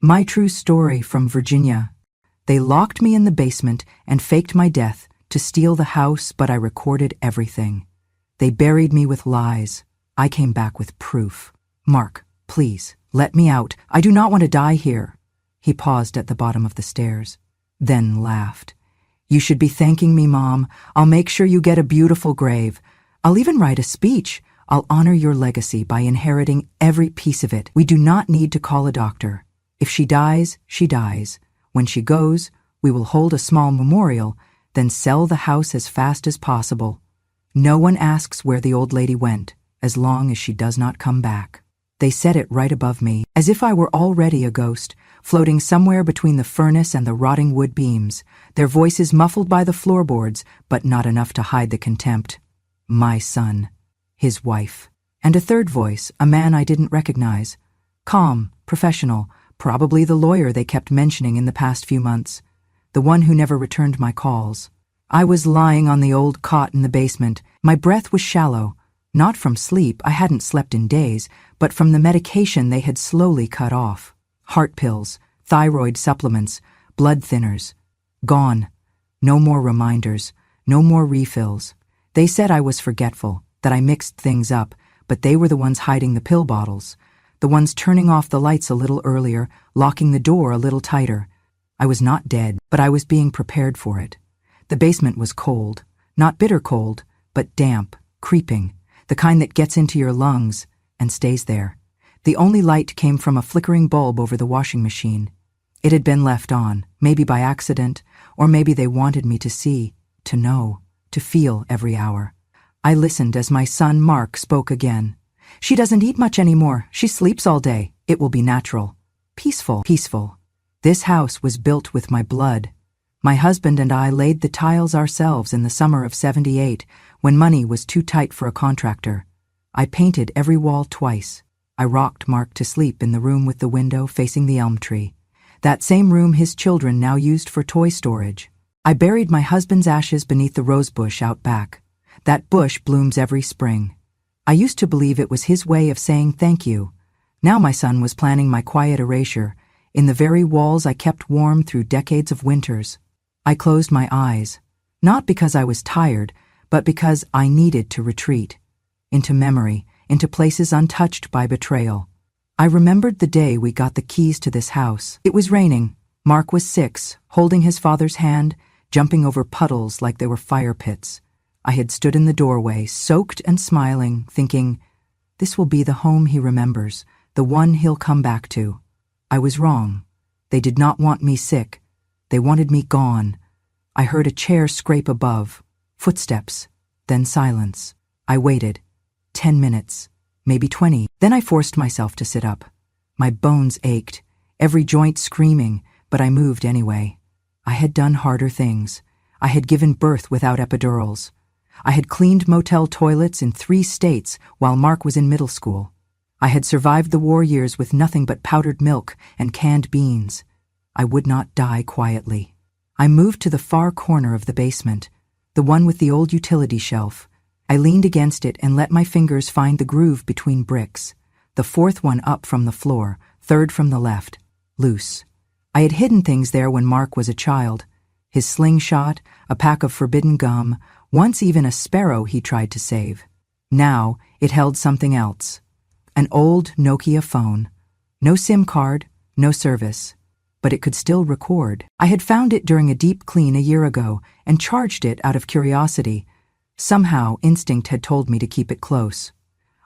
My true story from Virginia. They locked me in the basement and faked my death to steal the house, but I recorded everything. They buried me with lies. I came back with proof. Mark, please, let me out. I do not want to die here. He paused at the bottom of the stairs, then laughed. You should be thanking me, Mom. I'll make sure you get a beautiful grave. I'll even write a speech. I'll honor your legacy by inheriting every piece of it. We do not need to call a doctor. If she dies, she dies. When she goes, we will hold a small memorial, then sell the house as fast as possible. No one asks where the old lady went, as long as she does not come back. They said it right above me, as if I were already a ghost, floating somewhere between the furnace and the rotting wood beams, their voices muffled by the floorboards, but not enough to hide the contempt. My son, his wife, and a third voice, a man I didn't recognize. Calm, professional, probably the lawyer they kept mentioning in the past few months, the one who never returned my calls. I was lying on the old cot in the basement. My breath was shallow, not from sleep, I hadn't slept in days, but from the medication they had slowly cut off. Heart pills, thyroid supplements, blood thinners. Gone. No more reminders, no more refills. They said I was forgetful, that I mixed things up, but they were the ones hiding the pill bottles, the ones turning off the lights a little earlier, locking the door a little tighter. I was not dead, but I was being prepared for it. The basement was cold, not bitter cold, but damp, creeping, the kind that gets into your lungs and stays there. The only light came from a flickering bulb over the washing machine. It had been left on, maybe by accident, or maybe they wanted me to see, to know, to feel every hour. I listened as my son Mark spoke again. She doesn't eat much anymore. She sleeps all day. It will be natural. Peaceful. Peaceful. This house was built with my blood. My husband and I laid the tiles ourselves in the summer of '78, when money was too tight for a contractor. I painted every wall twice. I rocked Mark to sleep in the room with the window facing the elm tree, that same room his children now used for toy storage. I buried my husband's ashes beneath the rose bush out back. That bush blooms every spring. I used to believe it was his way of saying thank you. Now my son was planning my quiet erasure, in the very walls I kept warm through decades of winters. I closed my eyes, not because I was tired, but because I needed to retreat, into memory, into places untouched by betrayal. I remembered the day we got the keys to this house. It was raining. Mark was 6, holding his father's hand, jumping over puddles like they were fire pits. I had stood in the doorway, soaked and smiling, thinking, this will be the home he remembers, the one he'll come back to. I was wrong. They did not want me sick. They wanted me gone. I heard a chair scrape above, footsteps, then silence. I waited. 10 minutes, maybe 20. Then I forced myself to sit up. My bones ached, every joint screaming, but I moved anyway. I had done harder things. I had given birth without epidurals. I had cleaned motel toilets in 3 states while Mark was in middle school. I had survived the war years with nothing but powdered milk and canned beans. I would not die quietly. I moved to the far corner of the basement, the one with the old utility shelf. I leaned against it and let my fingers find the groove between bricks, the 4th one up from the floor, 3rd from the left, loose. I had hidden things there when Mark was a child. His slingshot, a pack of forbidden gum, once even a sparrow he tried to save. Now it held something else. An old Nokia phone. No SIM card, no service. But it could still record. I had found it during a deep clean a year ago and charged it out of curiosity. Somehow, instinct had told me to keep it close.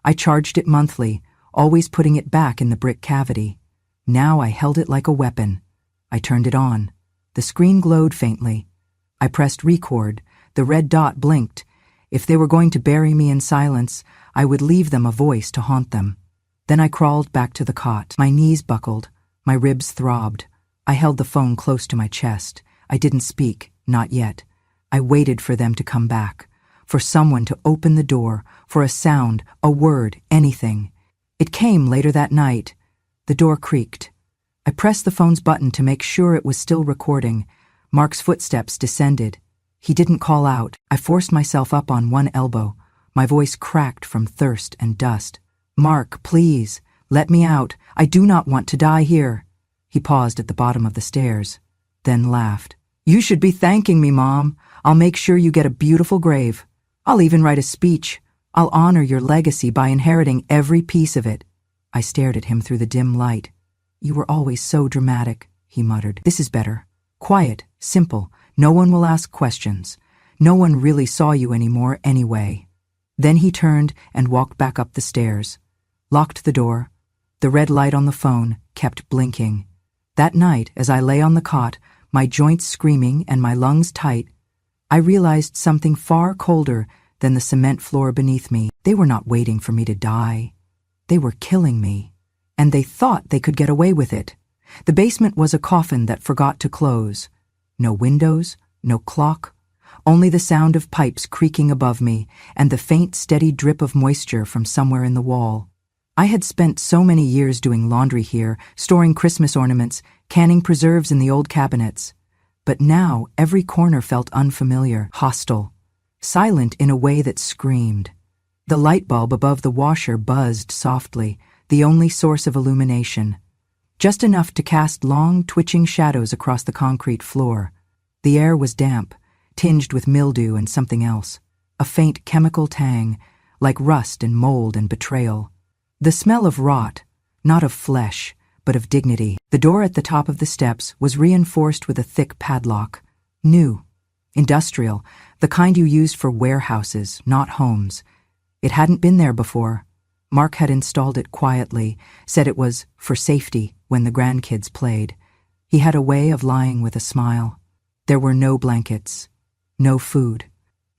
I charged it monthly, always putting it back in the brick cavity. Now I held it like a weapon. I turned it on. The screen glowed faintly. I pressed record. The red dot blinked. If they were going to bury me in silence, I would leave them a voice to haunt them. Then I crawled back to the cot. My knees buckled. My ribs throbbed. I held the phone close to my chest. I didn't speak, not yet. I waited for them to come back, for someone to open the door, for a sound, a word, anything. It came later that night. The door creaked. I pressed the phone's button to make sure it was still recording. Mark's footsteps descended. He didn't call out. I forced myself up on one elbow. My voice cracked from thirst and dust. Mark, please, let me out. I do not want to die here. He paused at the bottom of the stairs, then laughed. You should be thanking me, Mom. I'll make sure you get a beautiful grave. I'll even write a speech. I'll honor your legacy by inheriting every piece of it. I stared at him through the dim light. You were always so dramatic, he muttered. This is better. Quiet, simple. No one will ask questions. No one really saw you anymore anyway. Then he turned and walked back up the stairs, locked the door. The red light on the phone kept blinking. That night, as I lay on the cot, my joints screaming and my lungs tight, I realized something far colder than the cement floor beneath me. They were not waiting for me to die. They were killing me. And they thought they could get away with it. The basement was a coffin that forgot to close. No windows, no clock, only the sound of pipes creaking above me and the faint, steady drip of moisture from somewhere in the wall. I had spent so many years doing laundry here, storing Christmas ornaments, canning preserves in the old cabinets. But now every corner felt unfamiliar, hostile, silent in a way that screamed. The light bulb above the washer buzzed softly, the only source of illumination, just enough to cast long, twitching shadows across the concrete floor. The air was damp, tinged with mildew and something else, a faint chemical tang, like rust and mold and betrayal. The smell of rot, not of flesh, but of dignity. The door at the top of the steps was reinforced with a thick padlock. New, industrial, the kind you used for warehouses, not homes. It hadn't been there before. Mark had installed it quietly, said it was for safety when the grandkids played. He had a way of lying with a smile. There were no blankets, no food,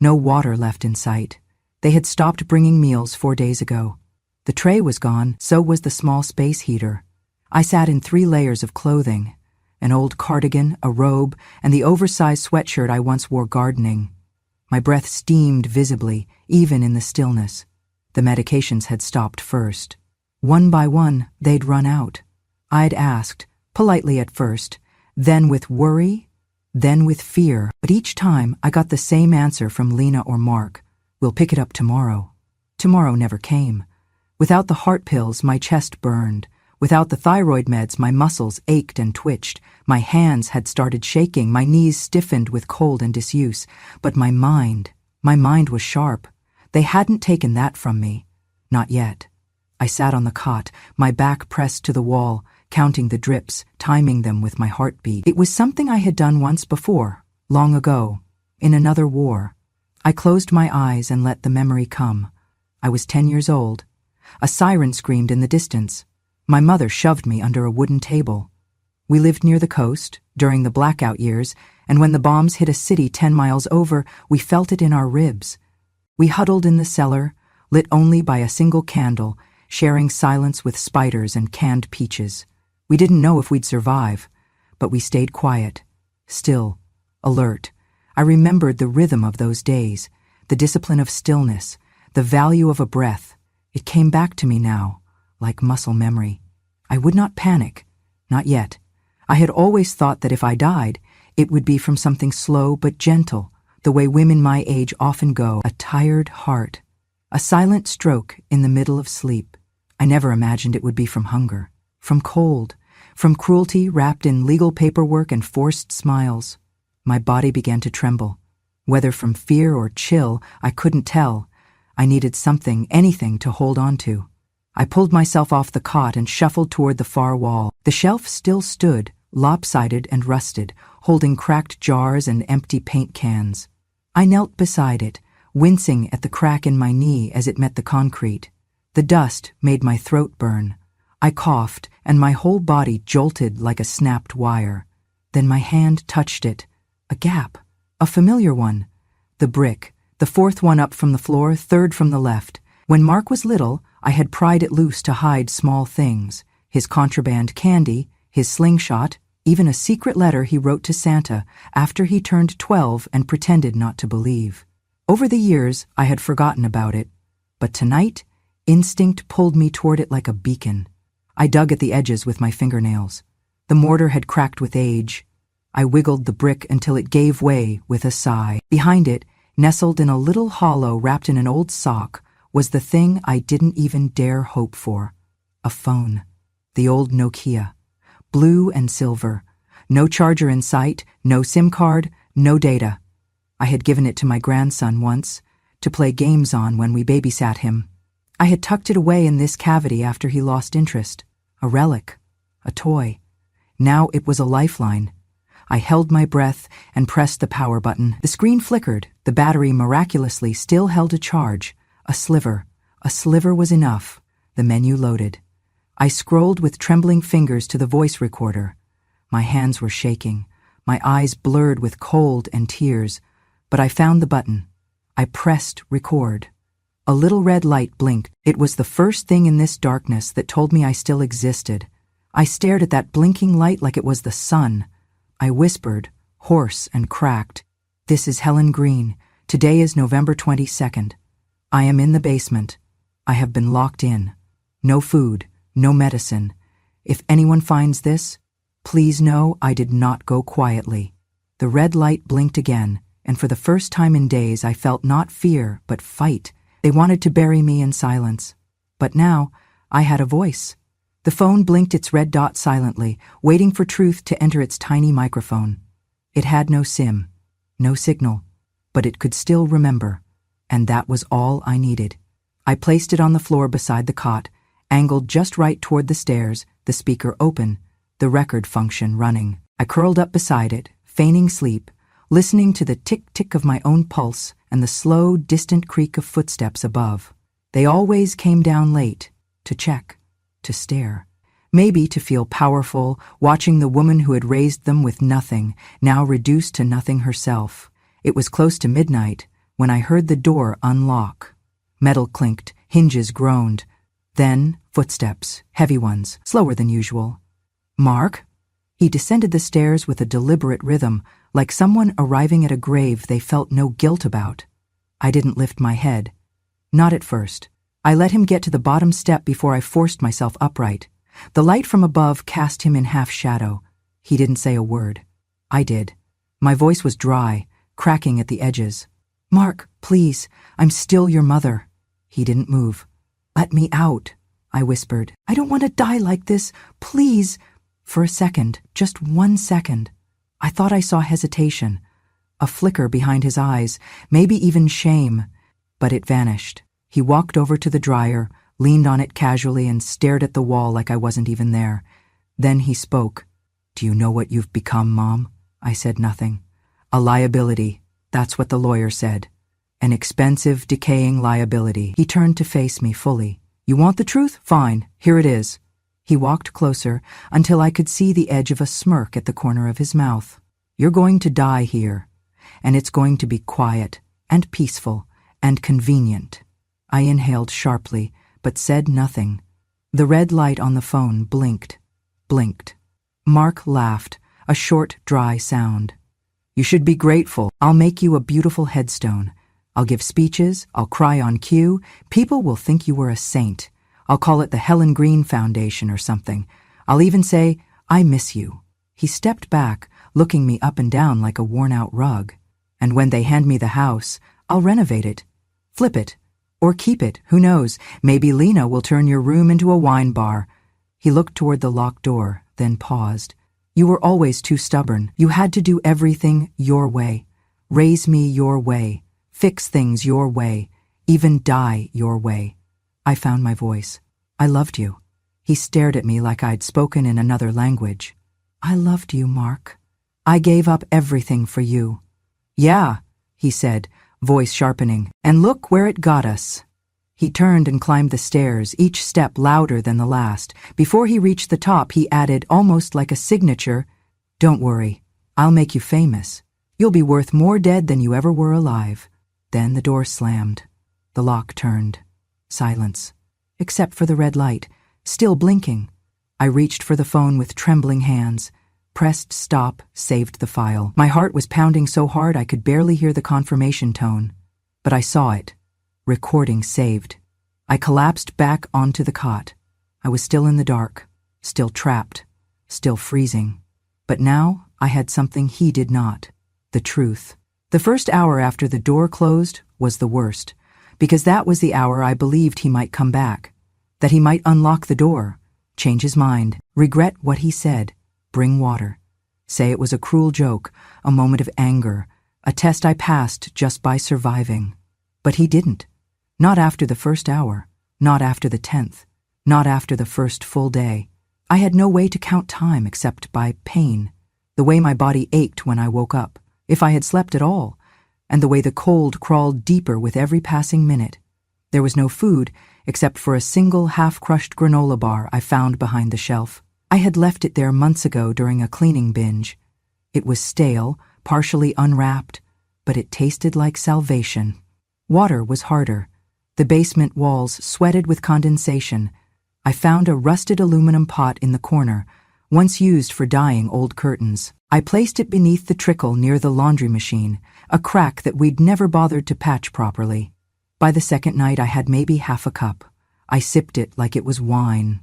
no water left in sight. They had stopped bringing meals 4 days ago. The tray was gone, so was the small space heater. I sat in 3 layers of clothing, an old cardigan, a robe, and the oversized sweatshirt I once wore gardening. My breath steamed visibly, even in the stillness. The medications had stopped first. One by one, they'd run out. I'd asked, politely at first, then with worry, then with fear, but each time I got the same answer from Lena or Mark. We'll pick it up tomorrow. Tomorrow never came. Without the heart pills, my chest burned. Without the thyroid meds, my muscles ached and twitched. My hands had started shaking, my knees stiffened with cold and disuse. But my mind was sharp. They hadn't taken that from me. Not yet. I sat on the cot, my back pressed to the wall, counting the drips, timing them with my heartbeat. It was something I had done once before, long ago, in another war. I closed my eyes and let the memory come. I was 10 years old. A siren screamed in the distance. My mother shoved me under a wooden table. We lived near the coast, during the blackout years, and when the bombs hit a city 10 miles over, we felt it in our ribs. We huddled in the cellar, lit only by a single candle, sharing silence with spiders and canned peaches. We didn't know if we'd survive, but we stayed quiet, still, alert. I remembered the rhythm of those days, the discipline of stillness, the value of a breath. It came back to me now, like muscle memory. I would not panic, not yet. I had always thought that if I died, it would be from something slow but gentle, the way women my age often go, a tired heart, a silent stroke in the middle of sleep. I never imagined it would be from hunger, from cold, from cruelty wrapped in legal paperwork and forced smiles. My body began to tremble. Whether from fear or chill, I couldn't tell. I needed something, anything to hold on to. I pulled myself off the cot and shuffled toward the far wall. The shelf still stood, lopsided and rusted, holding cracked jars and empty paint cans. I knelt beside it, wincing at the crack in my knee as it met the concrete. The dust made my throat burn. I coughed, and my whole body jolted like a snapped wire. Then my hand touched it. A gap. A familiar one. The brick. The 4th one up from the floor, 3rd from the left. When Mark was little, I had pried it loose to hide small things. His contraband candy, his slingshot, even a secret letter he wrote to Santa after he turned 12 and pretended not to believe. Over the years, I had forgotten about it. But tonight, instinct pulled me toward it like a beacon. I dug at the edges with my fingernails. The mortar had cracked with age. I wiggled the brick until it gave way with a sigh. Behind it, nestled in a little hollow wrapped in an old sock, was the thing I didn't even dare hope for. A phone. The old Nokia. blue and silver. No charger in sight, no SIM card, no data. I had given it to my grandson once, to play games on when we babysat him. I had tucked it away in this cavity after he lost interest. A relic. A toy. Now it was a lifeline. I held my breath and pressed the power button. The screen flickered. The battery miraculously still held a charge. A sliver. A sliver was enough. The menu loaded. I scrolled with trembling fingers to the voice recorder. My hands were shaking. My eyes blurred with cold and tears. But I found the button. I pressed record. A little red light blinked. It was the first thing in this darkness that told me I still existed. I stared at that blinking light like it was the sun. I whispered, hoarse and cracked, "This is Helen Green. Today is November 22nd. I am in the basement. I have been locked in. No food, no medicine. If anyone finds this, please know I did not go quietly." The red light blinked again, and for the first time in days I felt not fear, but fight. They wanted to bury me in silence. But now, I had a voice. The phone blinked its red dot silently, waiting for truth to enter its tiny microphone. It had no SIM, no signal, but it could still remember, and that was all I needed. I placed it on the floor beside the cot, angled just right toward the stairs, the speaker open, the record function running. I curled up beside it, feigning sleep, listening to the tick-tick of my own pulse and the slow, distant creak of footsteps above. They always came down late, to check, to stare. Maybe to feel powerful, watching the woman who had raised them with nothing, now reduced to nothing herself. It was close to midnight when I heard the door unlock. Metal clinked, hinges groaned. Then, footsteps, heavy ones, slower than usual. "Mark?" He descended the stairs with a deliberate rhythm, like someone arriving at a grave they felt no guilt about. I didn't lift my head. Not at first. I let him get to the bottom step before I forced myself upright. The light from above cast him in half shadow. He didn't say a word. I did. My voice was dry, cracking at the edges. "Mark, please, I'm still your mother." He didn't move. "Let me out," I whispered. "I don't want to die like this. Please." For a second, just 1 second, I thought I saw hesitation, a flicker behind his eyes, maybe even shame, but it vanished. He walked over to the dryer, leaned on it casually, and stared at the wall like I wasn't even there. Then he spoke. "Do you know what you've become, Mom?" I said nothing. "A liability. That's what the lawyer said. An expensive, decaying liability." He turned to face me fully. "You want the truth? Fine. Here it is." He walked closer until I could see the edge of a smirk at the corner of his mouth. "You're going to die here, and it's going to be quiet and peaceful and convenient." I inhaled sharply, but said nothing. The red light on the phone blinked, blinked. Mark laughed, a short, dry sound. "You should be grateful. I'll make you a beautiful headstone. I'll give speeches, I'll cry on cue. People will think you were a saint. I'll call it the Helen Green Foundation or something. I'll even say, 'I miss you.'" He stepped back, looking me up and down like a worn-out rug. "And when they hand me the house, I'll renovate it, flip it, or keep it, who knows? Maybe Lena will turn your room into a wine bar." He looked toward the locked door, then paused. "You were always too stubborn. You had to do everything your way. Raise me your way. Fix things your way. Even die your way." I found my voice. "I loved you." He stared at me like I'd spoken in another language. "I loved you, Mark. I gave up everything for you." "Yeah," he said, voice sharpening. "And look where it got us." He turned and climbed the stairs, each step louder than the last. Before he reached the top, he added, almost like a signature, "Don't worry, I'll make you famous. You'll be worth more dead than you ever were alive." Then the door slammed. The lock turned. Silence, except for the red light, still blinking. I reached for the phone with trembling hands, pressed stop, saved the file. My heart was pounding so hard I could barely hear the confirmation tone. But I saw it. Recording saved. I collapsed back onto the cot. I was still in the dark, still trapped, still freezing. But now I had something he did not. The truth. The first hour after the door closed was the worst, because that was the hour I believed he might come back, that he might unlock the door, change his mind, regret what he said. bring water. Say it was a cruel joke, a moment of anger, a test I passed just by surviving. But he didn't. Not after the first hour, not after the 10th, not after the first full day. I had no way to count time except by pain, the way my body ached when I woke up, if I had slept at all, and the way the cold crawled deeper with every passing minute. There was no food except for a single half-crushed granola bar I found behind the shelf. I had left it there months ago during a cleaning binge. It was stale, partially unwrapped, but it tasted like salvation. Water was harder. The basement walls sweated with condensation. I found a rusted aluminum pot in the corner, once used for dyeing old curtains. I placed it beneath the trickle near the laundry machine, a crack that we'd never bothered to patch properly. By the second night I had maybe half a cup. I sipped it like it was wine.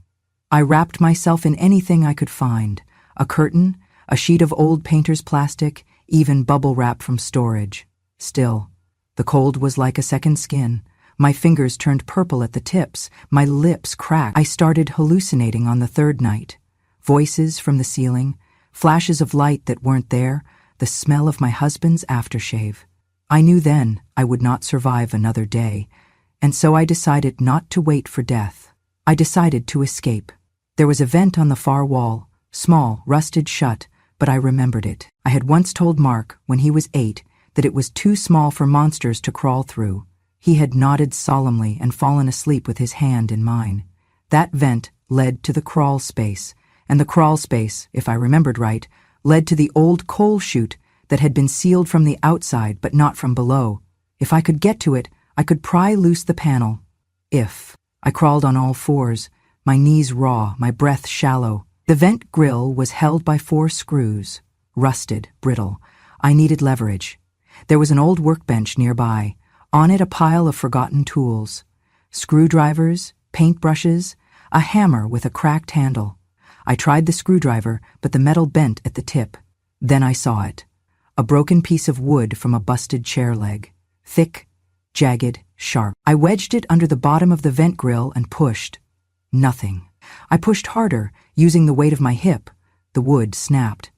I wrapped myself in anything I could find, a curtain, a sheet of old painter's plastic, even bubble wrap from storage. Still, the cold was like a second skin. My fingers turned purple at the tips, my lips cracked. I started hallucinating on the third night. Voices from the ceiling, flashes of light that weren't there, the smell of my husband's aftershave. I knew then I would not survive another day, and so I decided not to wait for death. I decided to escape. There was a vent on the far wall, small, rusted shut, but I remembered it. I had once told Mark, when he was 8, that it was too small for monsters to crawl through. He had nodded solemnly and fallen asleep with his hand in mine. That vent led to the crawl space, and the crawl space, if I remembered right, led to the old coal chute that had been sealed from the outside but not from below. If I could get to it, I could pry loose the panel. I crawled on all fours, my knees raw, my breath shallow. The vent grill was held by 4 screws, rusted, brittle. I needed leverage. There was an old workbench nearby, on it a pile of forgotten tools. Screwdrivers, paintbrushes, a hammer with a cracked handle. I tried the screwdriver, but the metal bent at the tip. Then I saw it. A broken piece of wood from a busted chair leg. Thick, jagged, sharp. I wedged it under the bottom of the vent grill and pushed. Nothing. I pushed harder, using the weight of my hip. The wood snapped.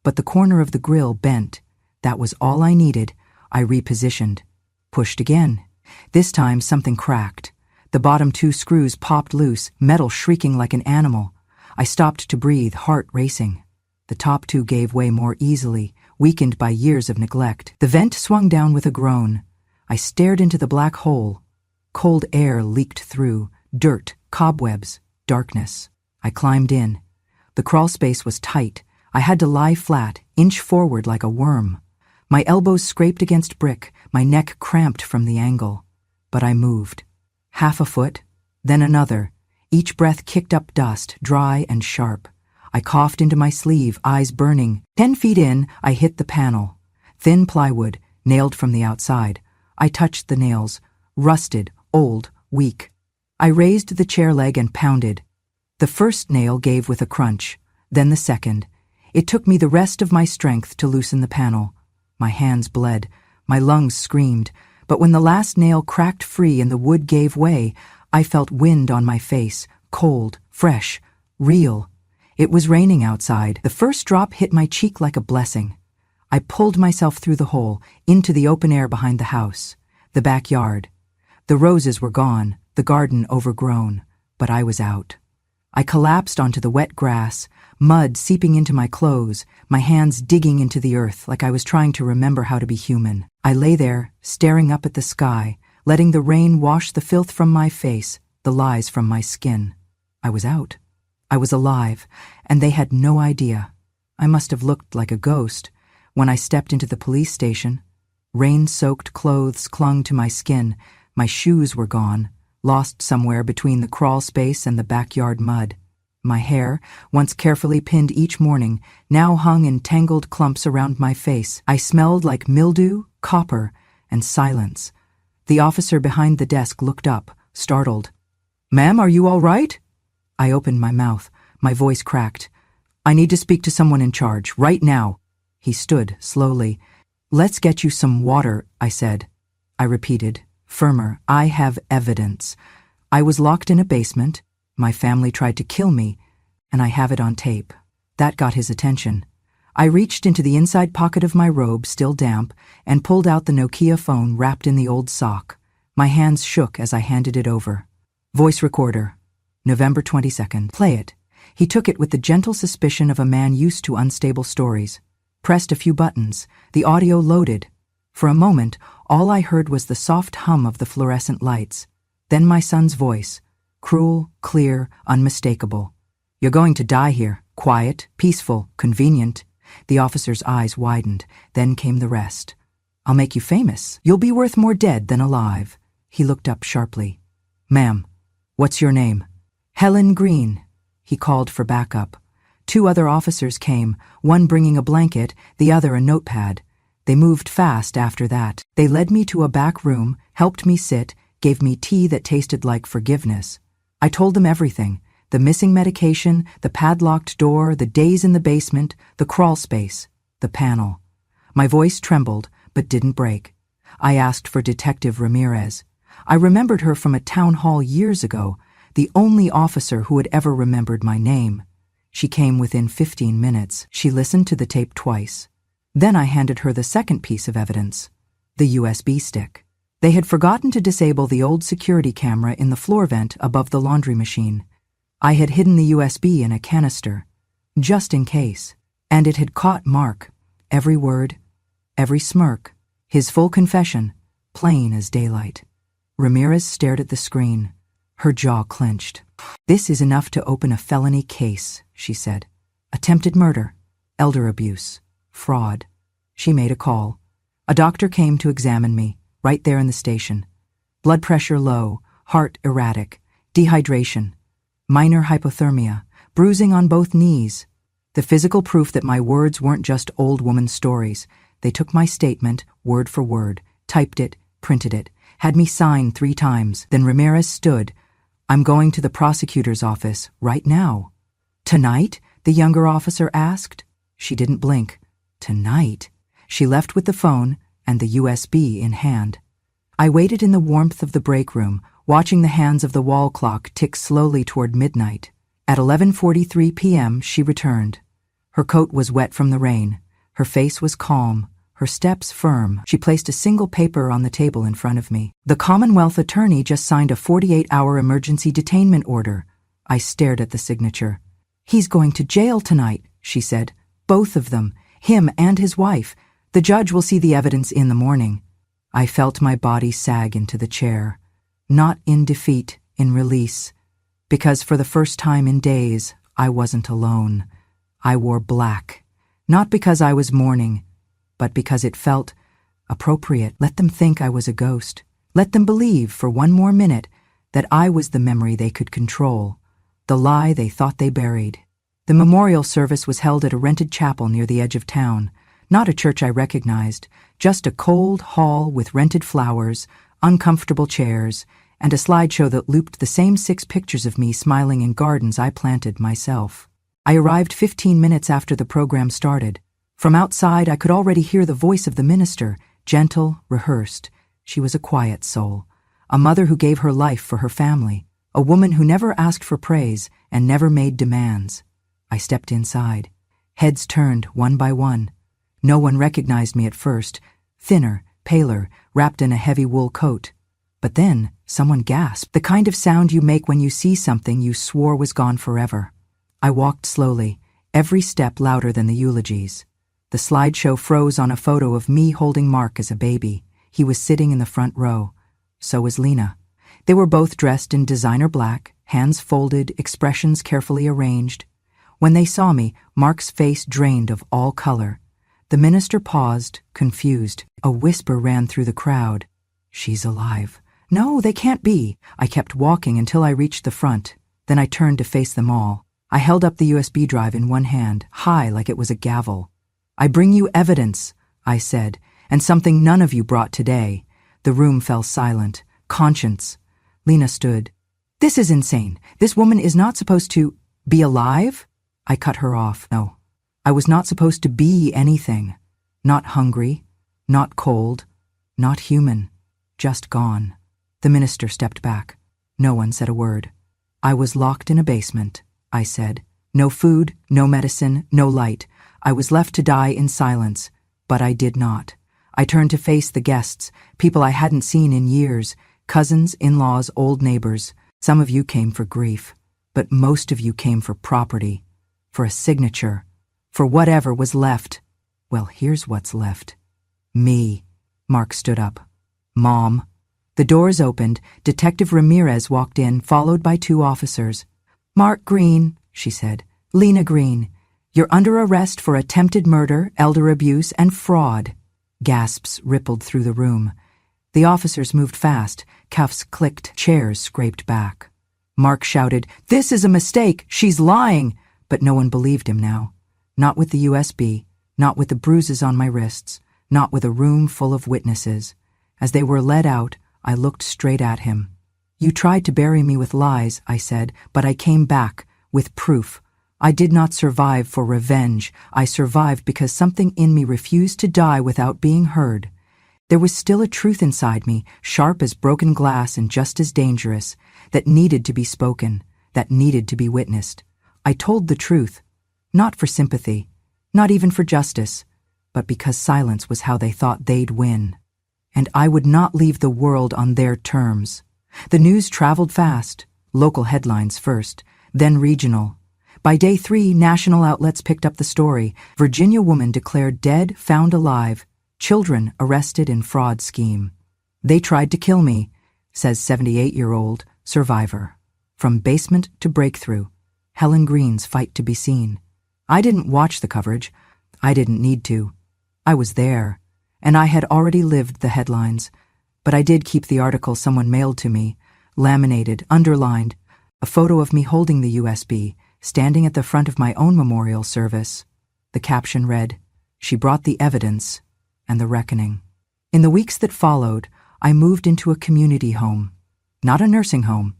But the corner of the grill bent. That was all I needed. I repositioned. Pushed again. This time something cracked. The bottom 2 screws popped loose, metal shrieking like an animal. I stopped to breathe, heart racing. The top 2 gave way more easily, weakened by years of neglect. The vent swung down with a groan. I stared into the black hole. Cold air leaked through, dirt, cobwebs, darkness. I climbed in. The crawl space was tight. I had to lie flat, inch forward like a worm. My elbows scraped against brick, my neck cramped from the angle. But I moved. Half a foot, then another. Each breath kicked up dust, dry and sharp. I coughed into my sleeve, eyes burning. 10 feet in, I hit the panel. Thin plywood, nailed from the outside. I touched the nails. Rusted, old, weak. I raised the chair leg and pounded. The first nail gave with a crunch, then the second. It took me the rest of my strength to loosen the panel. My hands bled. My lungs screamed. But when the last nail cracked free and the wood gave way, I felt wind on my face, cold, fresh, real. It was raining outside. The first drop hit my cheek like a blessing. I pulled myself through the hole, into the open air behind the house, the backyard. The roses were gone, the garden overgrown, but I was out. I collapsed onto the wet grass, mud seeping into my clothes, my hands digging into the earth like I was trying to remember how to be human. I lay there, staring up at the sky, letting the rain wash the filth from my face, the lies from my skin. I was out. I was alive, and they had no idea. I must have looked like a ghost when I stepped into the police station. Rain-soaked clothes clung to my skin. My shoes were gone, lost somewhere between the crawl space and the backyard mud. My hair, once carefully pinned each morning, now hung in tangled clumps around my face. I smelled like mildew, copper, and silence. The officer behind the desk looked up, startled. "Ma'am, are you all right?" I opened my mouth. My voice cracked. "I need to speak to someone in charge, right now." He stood, slowly. "Let's get you some water," I said. I repeated, firmer, "I have evidence. I was locked in a basement. My family tried to kill me, and I have it on tape." That got his attention. I reached into the inside pocket of my robe, still damp, and pulled out the Nokia phone wrapped in the old sock. My hands shook as I handed it over. Voice recorder. November 22nd. Play it. He took it with the gentle suspicion of a man used to unstable stories. Pressed a few buttons. The audio loaded. For a moment, all I heard was the soft hum of the fluorescent lights. Then my son's voice. Cruel, clear, unmistakable. You're going to die here. Quiet, peaceful, convenient. The officer's eyes widened. Then came the rest. I'll make you famous. You'll be worth more dead than alive. He looked up sharply. Ma'am, what's your name? Helen Green. He called for backup. 2 other officers came, one bringing a blanket, the other a notepad. They moved fast after that. They led me to a back room, helped me sit, gave me tea that tasted like forgiveness. I told them everything. The missing medication, the padlocked door, the days in the basement, the crawl space, the panel. My voice trembled, but didn't break. I asked for Detective Ramirez. I remembered her from a town hall years ago, the only officer who had ever remembered my name. She came within 15 minutes. She listened to the tape twice. Then I handed her the second piece of evidence, the USB stick. They had forgotten to disable the old security camera in the floor vent above the laundry machine. I had hidden the USB in a canister, just in case, and it had caught Mark. Every word, every smirk, his full confession, plain as daylight. Ramirez stared at the screen. Her jaw clenched. This is enough to open a felony case, she said. Attempted murder, elder abuse, fraud. She made a call. A doctor came to examine me, right there in the station. Blood pressure low, heart erratic, dehydration, minor hypothermia, bruising on both knees. The physical proof that my words weren't just old woman stories. They took my statement, word for word, typed it, printed it, had me sign 3 times. Then Ramirez stood. I'm going to the prosecutor's office right now. Tonight? The younger officer asked. She didn't blink. Tonight? She left with the phone and the USB in hand. I waited in the warmth of the break room, watching the hands of the wall clock tick slowly toward midnight. At 11:43 p.m. she returned. Her coat was wet from the rain. Her face was calm, her steps firm. She placed a single paper on the table in front of me. The Commonwealth attorney just signed a 48-hour emergency detainment order. I stared at the signature. He's going to jail tonight, she said. Both of them, him and his wife. The judge will see the evidence in the morning. I felt my body sag into the chair. Not in defeat, in release. Because for the first time in days, I wasn't alone. I wore black. Not because I was mourning, but because it felt appropriate. Let them think I was a ghost. Let them believe for one more minute that I was the memory they could control, the lie they thought they buried. The memorial service was held at a rented chapel near the edge of town. Not a church I recognized, just a cold hall with rented flowers, uncomfortable chairs, and a slideshow that looped the same 6 pictures of me smiling in gardens I planted myself. I arrived 15 minutes after the program started. From outside, I could already hear the voice of the minister, gentle, rehearsed. She was a quiet soul, a mother who gave her life for her family, a woman who never asked for praise and never made demands. I stepped inside. Heads turned one by one. No one recognized me at first, thinner, paler, wrapped in a heavy wool coat. But then, someone gasped, the kind of sound you make when you see something you swore was gone forever. I walked slowly, every step louder than the eulogies. The slideshow froze on a photo of me holding Mark as a baby. He was sitting in the front row. So was Lena. They were both dressed in designer black, hands folded, expressions carefully arranged. When they saw me, Mark's face drained of all color. The minister paused, confused. A whisper ran through the crowd. She's alive. No, they can't be. I kept walking until I reached the front. Then I turned to face them all. I held up the USB drive in one hand, high like it was a gavel. I bring you evidence, I said, and something none of you brought today. The room fell silent. Conscience. Lena stood. This is insane. This woman is not supposed to be alive? I cut her off. No. I was not supposed to be anything. Not hungry, not cold, not human. Just gone. The minister stepped back. No one said a word. I was locked in a basement, I said, No food, no medicine, no light. I was left to die in silence, but I did not. I turned to face the guests, people I hadn't seen in years, cousins, in-laws, old neighbors. Some of you came for grief, but most of you came for property, for a signature, for whatever was left. Well, here's what's left. Me. Mark stood up. Mom. The doors opened. Detective Ramirez walked in, followed by 2 officers. Mark Green, she said. Lena Green. You're under arrest for attempted murder, elder abuse, and fraud. Gasps rippled through the room. The officers moved fast. Cuffs clicked. Chairs scraped back. Mark shouted, "This is a mistake! She's lying!" But no one believed him now. Not with the USB, not with the bruises on my wrists, not with a room full of witnesses. As they were led out, I looked straight at him. You tried to bury me with lies, I said, but I came back, with proof. I did not survive for revenge. I survived because something in me refused to die without being heard. There was still a truth inside me, sharp as broken glass and just as dangerous, that needed to be spoken, that needed to be witnessed. I told the truth, not for sympathy, not even for justice, but because silence was how they thought they'd win. And I would not leave the world on their terms. The news traveled fast, local headlines first, then regional. By day 3, national outlets picked up the story. Virginia woman declared dead, found alive. Children arrested in fraud scheme. They tried to kill me, says 78-year-old survivor. From basement to breakthrough. Helen Green's fight to be seen. I didn't watch the coverage. I didn't need to. I was there, and I had already lived the headlines. But I did keep the article someone mailed to me, laminated, underlined, a photo of me holding the USB, standing at the front of my own memorial service. The caption read, "She brought the evidence and the reckoning." In the weeks that followed, I moved into a community home. Not a nursing home.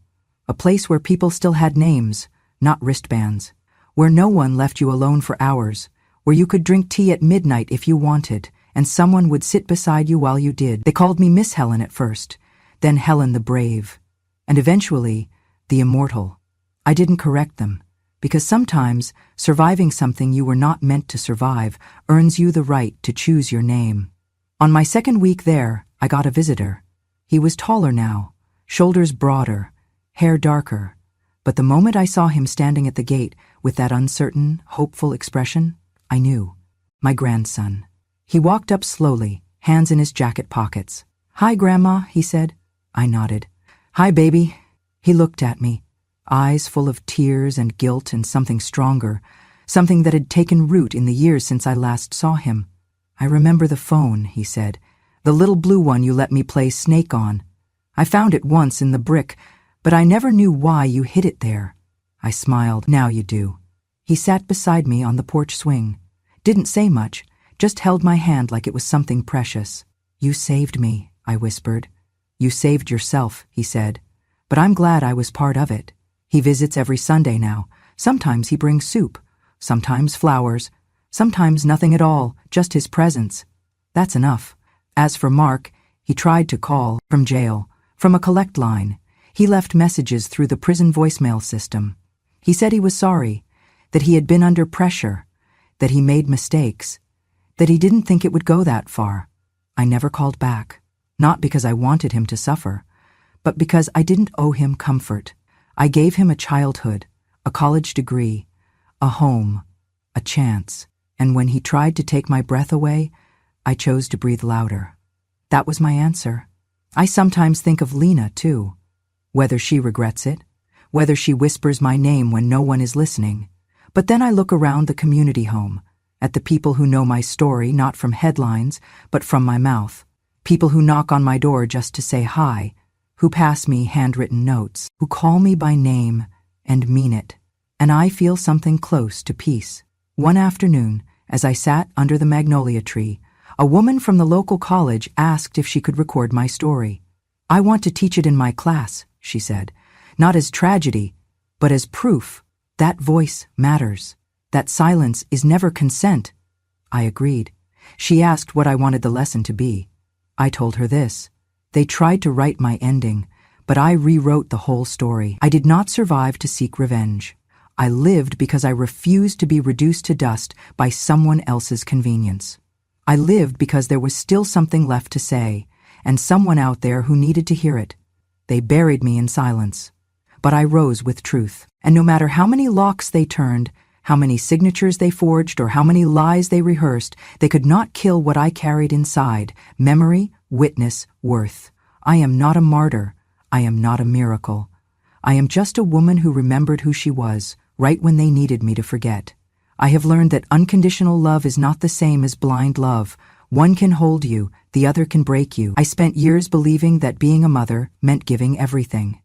A place where people still had names, not wristbands. Where no one left you alone for hours. Where you could drink tea at midnight if you wanted, and someone would sit beside you while you did. They called me Miss Helen at first, then Helen the Brave, and eventually, the Immortal. I didn't correct them, because sometimes surviving something you were not meant to survive earns you the right to choose your name. On my second week there, I got a visitor. He was taller now, shoulders broader, hair darker, but the moment I saw him standing at the gate with that uncertain, hopeful expression, I knew. My grandson. He walked up slowly, hands in his jacket pockets. "Hi, Grandma," he said. I nodded. "Hi, baby." He looked at me, eyes full of tears and guilt and something stronger, something that had taken root in the years since I last saw him. "I remember the phone," he said. "The little blue one you let me play Snake on. I found it once in the brick, but I never knew why you hid it there." I smiled. "Now you do." He sat beside me on the porch swing. Didn't say much, just held my hand like it was something precious. "You saved me," I whispered. "You saved yourself," he said. "But I'm glad I was part of it." He visits every Sunday now. Sometimes he brings soup, sometimes flowers, sometimes nothing at all, just his presence. That's enough. As for Mark, he tried to call from jail, from a collect line. He left messages through the prison voicemail system. He said he was sorry, that he had been under pressure, that he made mistakes, that he didn't think it would go that far. I never called back, not because I wanted him to suffer, but because I didn't owe him comfort. I gave him a childhood, a college degree, a home, a chance, and when he tried to take my breath away, I chose to breathe louder. That was my answer. I sometimes think of Lena, too. Whether she regrets it, whether she whispers my name when no one is listening. But then I look around the community home, at the people who know my story not from headlines, but from my mouth. People who knock on my door just to say hi, who pass me handwritten notes, who call me by name and mean it. And I feel something close to peace. One afternoon, as I sat under the magnolia tree, a woman from the local college asked if she could record my story. "I want to teach it in my class," she said, "not as tragedy, but as proof. That voice matters. That silence is never consent." I agreed. She asked what I wanted the lesson to be. I told her this. They tried to write my ending, but I rewrote the whole story. I did not survive to seek revenge. I lived because I refused to be reduced to dust by someone else's convenience. I lived because there was still something left to say, and someone out there who needed to hear it. They buried me in silence. But I rose with truth, and no matter how many locks they turned, how many signatures they forged, or how many lies they rehearsed, they could not kill what I carried inside: memory, witness, worth. I am not a martyr. I am not a miracle. I am just a woman who remembered who she was, right when they needed me to forget. I have learned that unconditional love is not the same as blind love. One can hold you, the other can break you. I spent years believing that being a mother meant giving everything.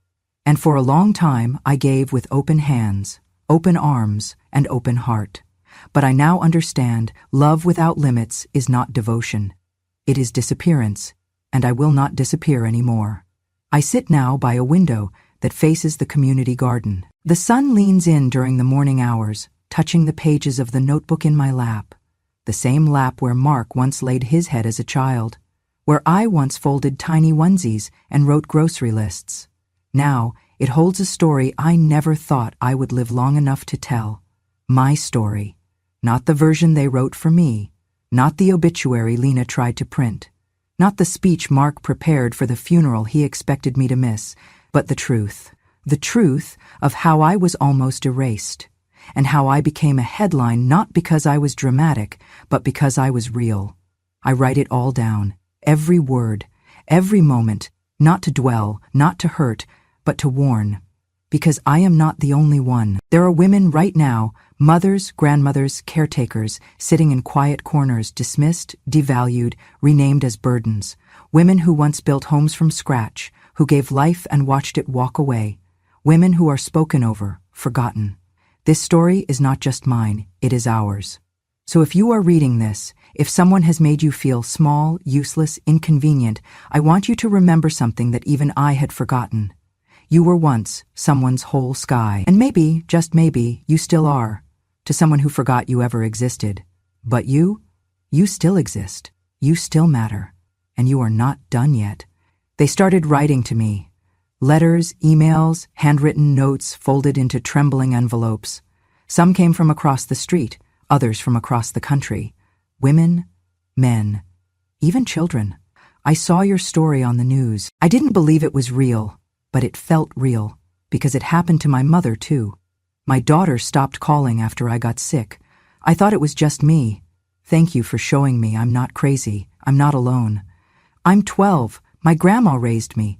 And for a long time, I gave with open hands, open arms, and open heart. But I now understand love without limits is not devotion. It is disappearance, and I will not disappear anymore. I sit now by a window that faces the community garden. The sun leans in during the morning hours, touching the pages of the notebook in my lap, the same lap where Mark once laid his head as a child, where I once folded tiny onesies and wrote grocery lists. Now, it holds a story I never thought I would live long enough to tell. My story. Not the version they wrote for me, not the obituary Lena tried to print, not the speech Mark prepared for the funeral he expected me to miss, but the truth. The truth of how I was almost erased, and how I became a headline not because I was dramatic, but because I was real. I write it all down, every word, every moment, not to dwell, not to hurt, but to warn. Because I am not the only one. There are women right now, mothers, grandmothers, caretakers, sitting in quiet corners, dismissed, devalued, renamed as burdens. Women who once built homes from scratch, who gave life and watched it walk away. Women who are spoken over, forgotten. This story is not just mine, it is ours. So if you are reading this, if someone has made you feel small, useless, inconvenient, I want you to remember something that even I had forgotten. You were once someone's whole sky. And maybe, just maybe, you still are, to someone who forgot you ever existed. But you still exist. You still matter. And you are not done yet. They started writing to me. Letters, emails, handwritten notes folded into trembling envelopes. Some came from across the street, others from across the country. Women, men, even children. I saw your story on the news. I didn't believe it was real, but it felt real, because it happened to my mother too. My daughter stopped calling after I got sick. I thought it was just me. Thank you for showing me I'm not crazy. I'm not alone. I'm 12. My grandma raised me.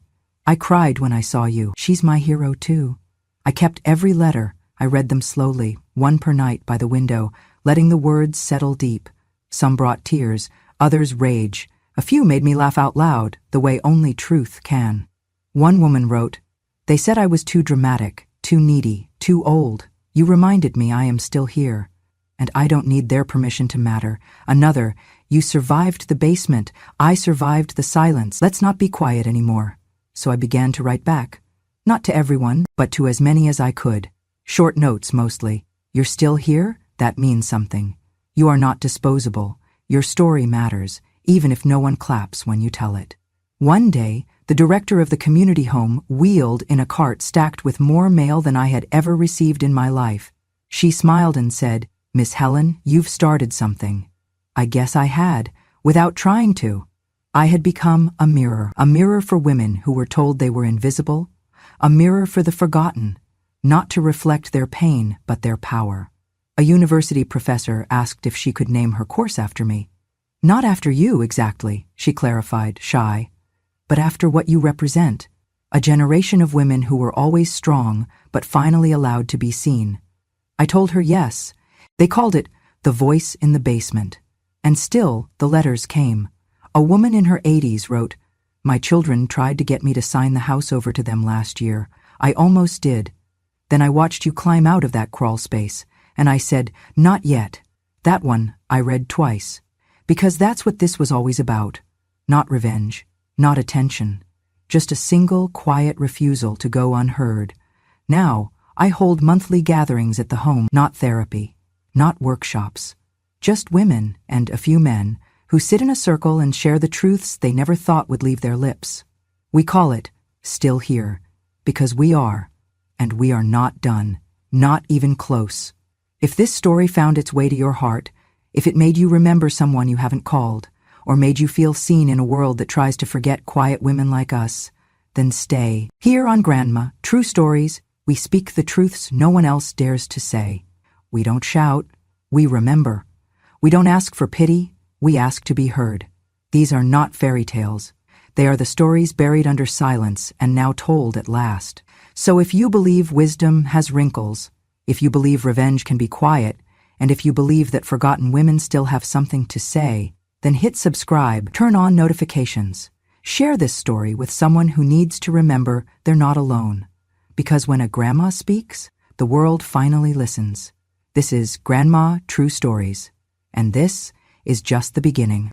I cried when I saw you. She's my hero too. I kept every letter. I read them slowly, one per night by the window, letting the words settle deep. Some brought tears, others rage. A few made me laugh out loud, the way only truth can. One woman wrote, "They said I was too dramatic, too needy, too old. You reminded me I am still here. And I don't need their permission to matter." Another, "You survived the basement. I survived the silence. Let's not be quiet anymore." So I began to write back. Not to everyone, but to as many as I could. Short notes mostly. You're still here? That means something. You are not disposable. Your story matters, even if no one claps when you tell it. One day, the director of the community home wheeled in a cart stacked with more mail than I had ever received in my life. She smiled and said, "Miss Helen, you've started something." I guess I had, without trying to. I had become a mirror for women who were told they were invisible, a mirror for the forgotten, not to reflect their pain but their power. A university professor asked if she could name her course after me. "Not after you, exactly," she clarified, shy, "but after what you represent, a generation of women who were always strong but finally allowed to be seen." I told her yes. They called it The Voice in the Basement. And still, the letters came. A woman in her 80s wrote, "My children tried to get me to sign the house over to them last year. I almost did. Then I watched you climb out of that crawl space, and I said, 'Not yet.' That one I read twice. Because that's what this was always about. Not revenge, not attention. Just a single, quiet refusal to go unheard. Now, I hold monthly gatherings at the home, not therapy, not workshops. Just women, and a few men, who sit in a circle and share the truths they never thought would leave their lips. We call it Still Here, because we are, and we are not done. Not even close. If this story found its way to your heart, if it made you remember someone you haven't called, or made you feel seen in a world that tries to forget quiet women like us, then stay. Here on Grandma, True Stories, we speak the truths no one else dares to say. We don't shout, we remember. We don't ask for pity, we ask to be heard. These are not fairy tales. They are the stories buried under silence and now told at last. So if you believe wisdom has wrinkles, if you believe revenge can be quiet, and if you believe that forgotten women still have something to say, then hit subscribe, turn on notifications. Share this story with someone who needs to remember they're not alone. Because when a grandma speaks, the world finally listens. This is Grandma True Stories, and this is just the beginning.